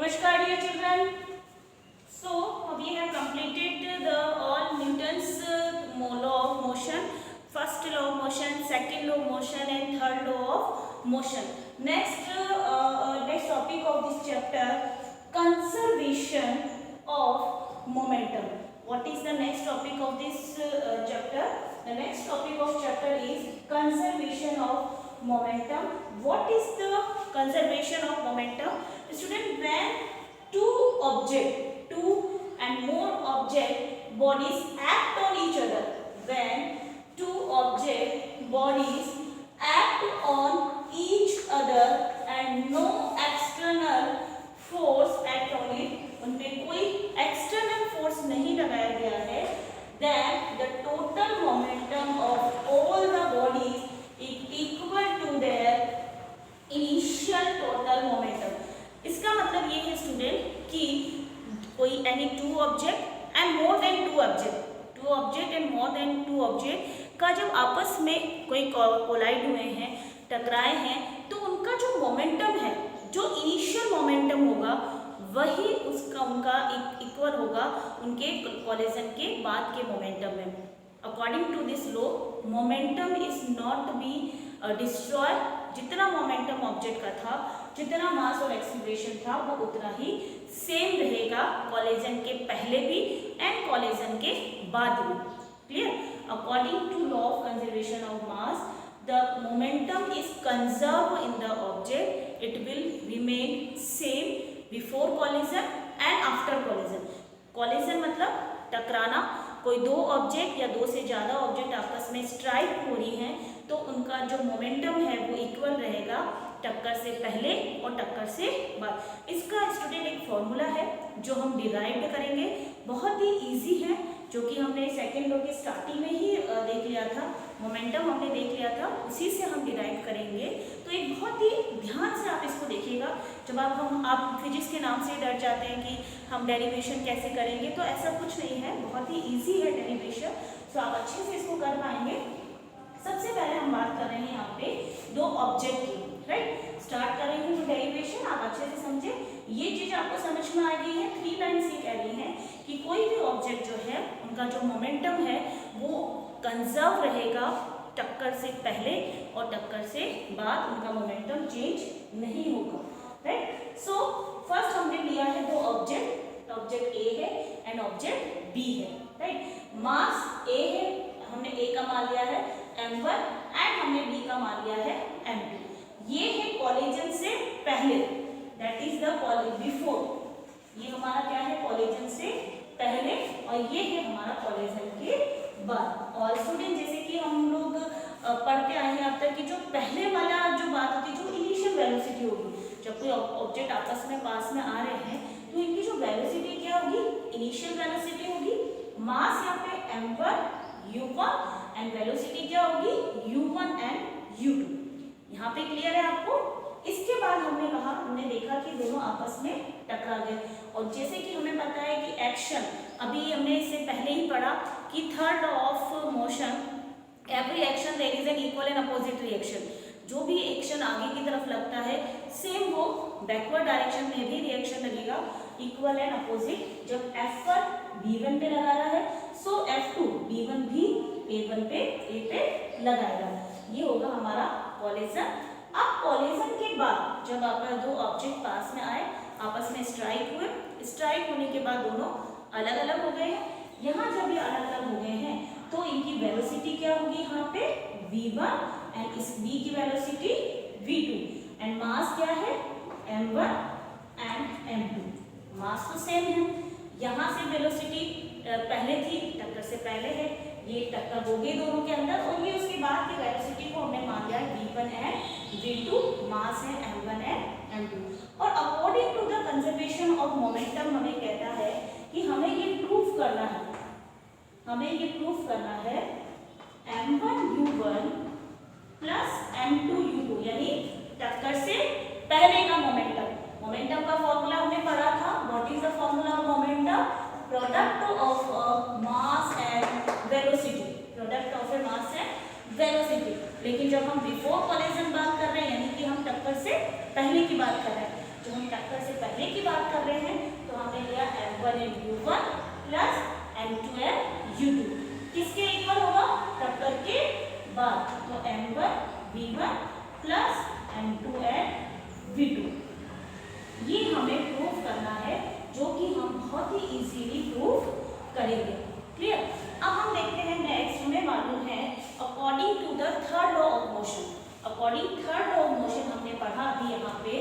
Namaskar dear children. So we have completed the all Newton's law of motion, first law of motion, second law of motion and third law of motion. Next topic of this chapter, conservation of momentum. What is the next topic of this chapter? The next topic of chapter is conservation of momentum. What is the conservation of momentum? Student, when two and more object bodies act on each other, when two object bodies act on each other and no external force act on it, उनपे कोई external force नहीं लगाया गया है, then the total momentum of all the bodies is equal to their initial total momentum. इसका मतलब ये है स्टूडेंट कि कोई any two object and more than two object and more than two object का जब आपस में कोई कोलाइड हुए हैं, टकराए हैं, तो उनका जो मोमेंटम है, जो इनिशियल मोमेंटम होगा, वही उनका इक्वल होगा उनके कोलिजन के बाद के मोमेंटम में. According to this law, momentum is not be destroy. जितना मोमेंटम ऑब्जेक्ट का था, जितना मास और एक्सीलरेशन था, वो उतना ही सेम रहेगा कोलिजन के पहले भी एंड कोलिजन के बाद भी. Clear? According to law of conservation of mass, the momentum is conserve in the object. It will remain same before collision and after collision. Collision मतलब टकराना. कोई दो ऑब्जेक्ट या दो से ज़्यादा ऑब्जेक्ट आपस में स्ट्राइक हो रही हैं, तो उनका जो मोमेंटम है वो इक्वल रहेगा टक्कर से पहले और टक्कर से बाद. इसका स्टूडेंट एक फॉर्मूला है जो हम डिराइव करेंगे. बहुत ही इजी है, जो कि हमने सेकेंड लॉ के स्टार्टिंग में ही देख लिया था. मोमेंटम हमने देख लिया था, उसी से हम डिराइव करेंगे. तो एक बहुत ही ध्यान से आप इसको देखिएगा. जब आप फिजिक्स के नाम से डर जाते हैं कि हम डेरिवेशन कैसे करेंगे, तो ऐसा कुछ नहीं है, बहुत ही ईजी है डेरिवेशन. तो आप अच्छे से इसको कर पाएंगे. सबसे पहले हम बात कर रहे हैं यहाँ पे दो ऑब्जेक्ट की. राइट, स्टार्ट कर रही हूँ तो डेरिवेशन आप अच्छे से समझे. ये चीज आपको समझ में आ गई है. 3 लाइन्स ये कह रही है कि कोई भी ऑब्जेक्ट जो है, उनका जो मोमेंटम है वो कंजर्व रहेगा टक्कर से पहले और टक्कर से बाद. उनका मोमेंटम चेंज नहीं होगा. राइट, सो फर्स्ट हमने लिया है दो ऑब्जेक्ट. ऑब्जेक्ट ए है एंड ऑब्जेक्ट बी है. राइट, मास ए है, हमने ए का मान लिया है m1 एंड हमने b का मान लिया है m2. ये है कोलिजन से पहले, दैट इज द बिफोर. ये हमारा क्या है? कोलिजन से पहले. और ये है हमारा कोलिजन के बाद. और स्टूडेंट, जैसे कि हम लोग पढ़ते आए हैं अब तक कि जो पहले वाला जो बात होती है, जो इनिशियल वेलोसिटी होगी, जब कोई ऑब्जेक्ट आपस में पास में आ रहे हैं, तो इनकी जो वेलोसिटी क्या होगी? इनिशियल वेलोसिटी होगी. मास यहाँ पे m1 u1 एंड वेलोसिटी क्या होगी? u1 and u2. यहाँ पे क्लियर है आपको? इसके बाद हमने देखा कि दोनों आपस में टकरा गए. और जैसे कि हमें पता है कि एक्शन, अभी हमने इससे पहले ही पढ़ा कि third law of motion, every action there is an equal and opposite reaction. जो भी एक्शन आगे की तरफ लगता है, सेम वो बैकवर्ड डायरेक्शन में भी रिएक्शन लगेगा, इक्वल एंड अपोजिट. जब F1 B1 पे लगा रहा है, सो F2 B1 भी A1 पे A पे लगाएगा. ये होगा हमारा कोलिजन. अब कोलिजन के बाद जब आपका दो ऑब्जेक्ट पास में आए, आपस में स्ट्राइक हुए, स्ट्राइक होने के बाद दोनों अलग अलग हो गए हैं. यहाँ जब ये अलग अलग हो गए हैं, तो इनकी वेलोसिटी क्या होगी? यहाँ पे v1 एंड इस b की वेलोसिटी v2. एंड मास क्या है? m1 and m2. मास तो सेम है. यहाँ से वेलोसिटी पहले थी, टक्कर से पहले है, ये टक्कर हो गई दोनों के अंदर. और ये उसके बाद की वेलोसिटी को हमने मान लिया है v1 एंड v2. मास है m1 एंड m2. और according to the conservation of momentum हमें कहता है कि हमें ये प्रूफ करना है, m1 u1 plus m2 u2, यानी टक्कर से पहले का मोमेंटम. मोमेंटम का फॉर्मूला हमने पढ़ा था. What is the formula of momentum? Product of mass and velocity. Product of mass and velocity. लेकिन जब हम बिफोर कोलिजन बात कर रहे हैं, यानी कि हम टक्कर से पहले की बात कर रहे हैं, जो हम वेक्टर से पहले की बात कर रहे हैं तो हमने लिया m1 and u1 plus m2 and u2 किसके इक्वल होगा वेक्टर के बाद, तो m1 v1 plus m2 and v2 ये हमें प्रूव करना है, जो कि हम बहुत ही इजीली प्रूव करेंगे। क्लियर। अब हम देखते हैं नेक्स्ट, हमें मालूम है according to the third law of motion, according third law of motion हमने पढ़ा भी यहाँ पे,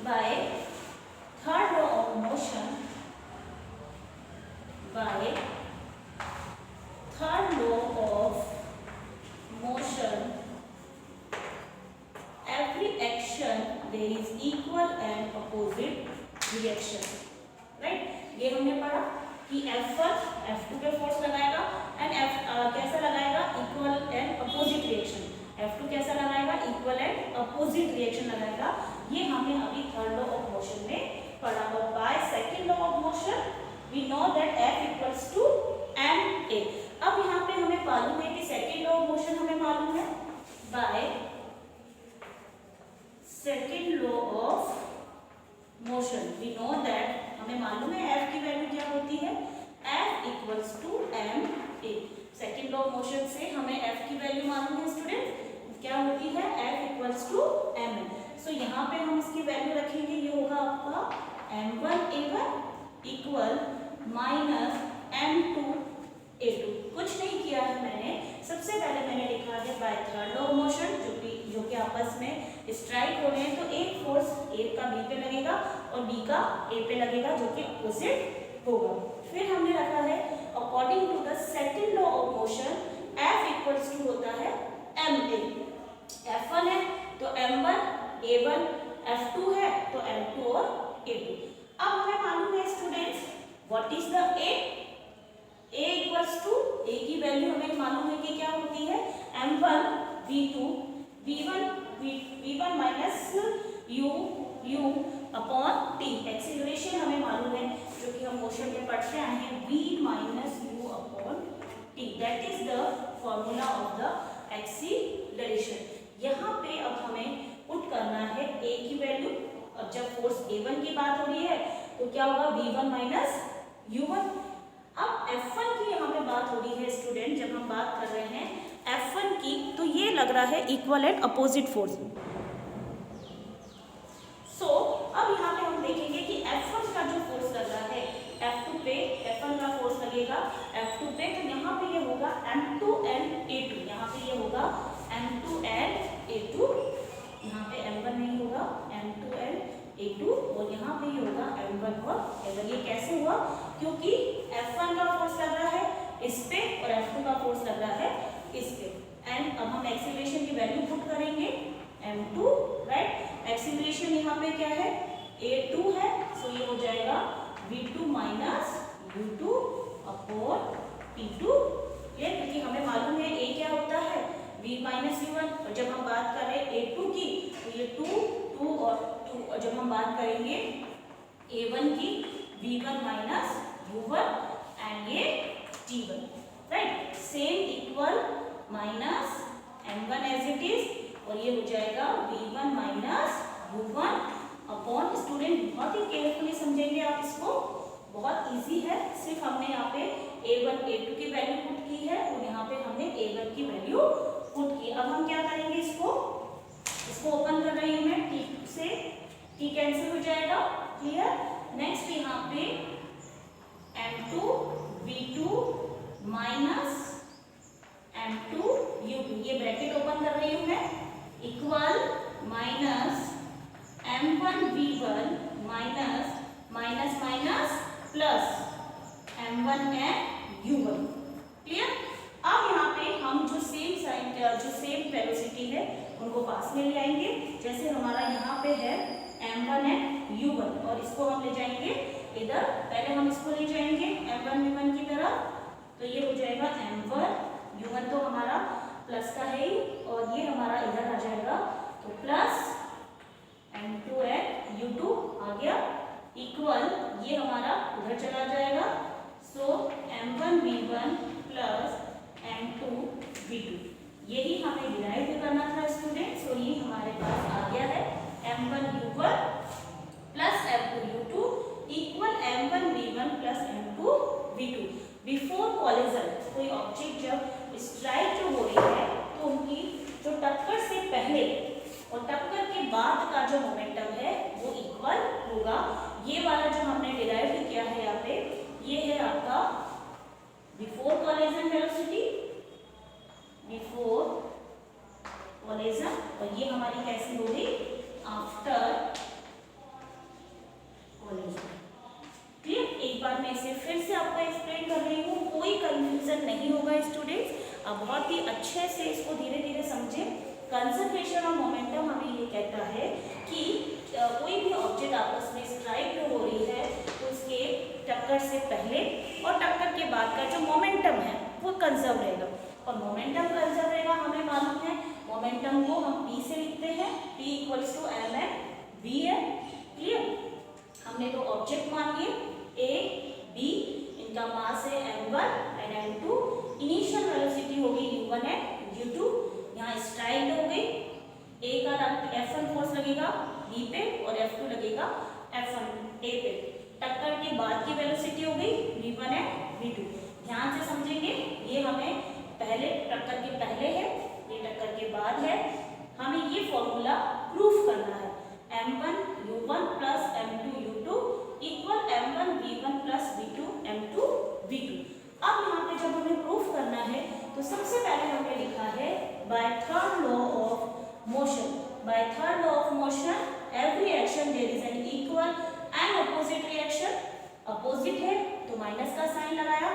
by third law of motion, by third law of motion every action there is equal and opposite reaction, right? ये हमने पढ़ा कि F1 F2 पे फोर्स लगाएगा एंड कैसा लगाएगा equal and opposite reaction, F2 कैसा लगाएगा इक्वल एंड अपोजिट रिएक्शन लगाएगा। ये हमने अभी थर्ड लॉ ऑफ मोशन में पढ़ा। और by second law of motion we know that F equals to ma। अब यहाँ पे हमें मालूम है कि सेकंड लॉ ऑफ मोशन हमें मालूम है by second law of motion we know that, हमें मालूम है F की वैल्यू क्या होती है, F equals to ma। Second law of motion से हमें F की वैल्यू मालूम है स्टूडेंट, क्या होती है F equals to ma। So यहाँ पे हम इसकी वैल्यू रखेंगे, ये होगा आपका m1a1 इक्वल माइनस m2a2। कुछ नहीं किया है मैंने, सबसे पहले मैंने लिखा है by third law of motion, जो कि आपस में स्ट्राइक हो रहे हैं, तो एक फोर्स A का B पे लगेगा और B का A पे लगेगा, जो कि अपोजिट होगा। फिर हमने रखा है according to the second law of motion F equals to होता है ma। F1 है तो m1 a1, F2 है तो m2 और a2। अब हमें मालूम है students what is the A equals to, A की वैल्यू हमें मालूम है कि क्या होती है m1 v2 v1 minus u upon t। Acceleration हमें मालूम है, जो कि हम मोशन में पढ़ते आए हैं, v minus u upon t, that is the formula of the acceleration. यहाँ पे अब हमें पुट करना है A की वैल्यू। अब जब फोर्स A1 की बात हो रही है तो क्या होगा v1 माइनस u1। अब F1 की यहाँ पे बात हो रही है स्टूडेंट, जब हम बात कर रहे हैं F1 की, तो ये लग रहा है इक्वल एंड अपोजिट फोर्स। सो अब यहाँ पे हम देखेंगे कि F1 का जो फोर्स लग रहा है F2 पे, F1 का फोर्स लगेगा F2 पे, तो यहाँ पे ये होगा M2 and A2, यहाँ पे ये होगा M2 and A2, यहाँ पे M1 नहीं होगा, M2 and A2, और यहाँ पे ये होगा M1 और A1। ये कैसे हुआ, क्योंकि F1 का फोर्स लग रहा है इस पे और F2 का फोर्स लग रहा है इस पे। एंड अब हम एक्सीलरेशन की वैल्यू पुट करेंगे m2, राइट। एक्सीलरेशन यहाँ पे क्या है a2 है, सो ये हो जाएगा v2 minus u2 upon p2। ये क्योंकि हमें मालूम है a क्या होता है v माइनस u1, और जब हम बात कर रहे हैं a2 की तो ये 2 और 2, और जब हम बात करेंगे a1 की v1 माइनस u1 एंड ये t1, right. Same equal minus m1 as it is, और ये हो जाएगा v1 minus u1 upon, student बहुत ही केयरफुली समझेंगे आप इसको, बहुत इजी है। सिर्फ हमने यहाँ पे a1 a2 की वैल्यू पुट की है और यहाँ पे हमने a1 की वैल्यू पुट की। अब हम क्या करेंगे, इसको ओपन कर रही हूँ मैं, t से t कैंसिल हो जाएगा, क्लियर। नेक्स्ट यहाँ पे m2 v2 minus m2 u2, ये ब्रैकेट ओपन कर रही हूँ मैं, equal minus m1 v1 minus minus minus plus m1 and u1, clear. अब यहाँ पे हम जो सेम साइन जो सेम वेलोसिटी है उनको पास में ले आएंगे। जैसे हमारा यहाँ पे है m1 and u1 और इसको हम ले जाएंगे इधर, पहले हम इसको ले जाएंगे m1 v1 की तरफ, तो ये हो जाएगा m1 u1 तो हमारा प्लस का है ही, और ये हमारा इधर आ जाएगा तो प्लस m2 and u2 आ गया, इक्वल ये हमारा उधर चला जाएगा, सो m1 v1 plus m2 v2। यही हमें डिराइव करना था स्टूडेंट, सो ये हमारे पास आ गया है m1 u1 प्लस ये है आपका before collision velocity, before collision, और ये हमारी कैसी होगी आफ्टर कोलिजन। क्लियर? एक बार मैं इसे फिर से आपको एक्सप्लेन कर रही हूँ, कोई कंफ्यूजन नहीं होगा स्टूडेंट्स। अब बहुत ही अच्छे से इसको धीरे धीरे समझें। कंजर्वेशन ऑफ मोमेंटम हमें ये कहता है कि कोई भी ऑब्जेक्ट आपस में स्ट्राइक हो रही है तो उसके टक्कर से पहले और टक्कर के बाद का जो मोमेंटम है वो कंजर्व रहेगा, और मोमेंटम कंजर्व रहेगा हमें मालूम है। मोमेंटम को हम p से लिखते हैं, p इक्वल्स टू mv है। क्लियर? हमने दो ऑब्जेक्ट मान लिए a b, इनका मास है m1 and m2, initial velocity होगी u1 एंड u2। यहाँ स्ट्राइक हो गई, a का F1 फोर्स लगेगा b पे और F2 लगेगा F1 a पे। टक्कर के बाद की वेलोसिटी हो गई v1 एंड v2। ध्यान से समझेंगे, ये हमें पहले टक्कर के पहले है, ये टक्कर के बाद है। हमें ये फॉर्मूला प्रूफ करना है, m1 u1 plus m2 u2 equal m1 v1 plus v2 m2 v2। अब यहाँ पे जब हमें प्रूफ करना है तो सबसे पहले हमने लिखा है by third law of motion. By third law of motion every action there is an equal and opposite reaction. Opposite है तो माइनस का साइन लगाया।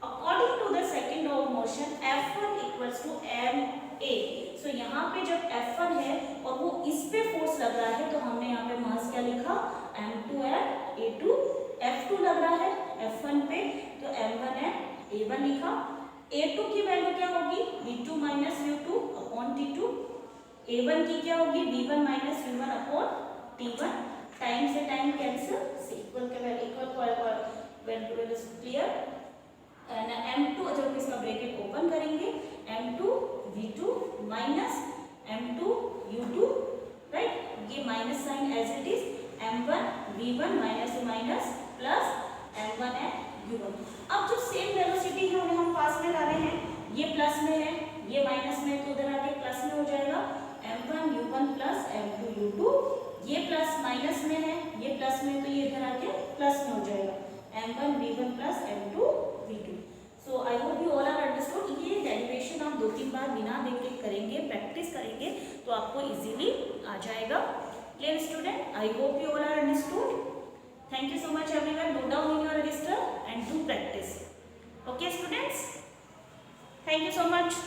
According to the second law of motion F1 equals to ma। So यहाँ पे जब F1 है और वो इस पे फोर्स लग रहा है तो हमने यहाँ पे मास क्या लिखा m2 एंड a2। F2 लग रहा है F1 पे तो m1 एंड a1 लिखा। a2 की वैल्यू क्या होगी v2 minus u2 upon t2। a1 की क्या होगी v1 minus u1 upon t1। Time से टाइम कैंसिल, इक्वल के value equal clear. And m2 जब इसका ब्रैकेट ओपन करेंगे m2 v2 minus m2 u2, right? ये minus sign as it is m1 v1 minus plus m1 and u1। अब जो same velocity है उन्हें हम पास में ला रहे हैं, ये प्लस में है ये माइनस में, तो उधर आके प्लस में हो जाएगा m1 u1 plus m2 u2। ये प्लस माइनस में है, ये प्लस में, तो ये इधर आके प्लस में हो जाएगा m1 v1 plus m2 v2। So I hope you all are understood. ये डेरिवेशन आप 2-3 बार बिना देख के करेंगे, प्रैक्टिस करेंगे तो आपको इजीली आ जाएगा। Clear student? I hope you all are understood. Thank you so much everyone. Note down in your register and do practice. Okay students? Thank you so much.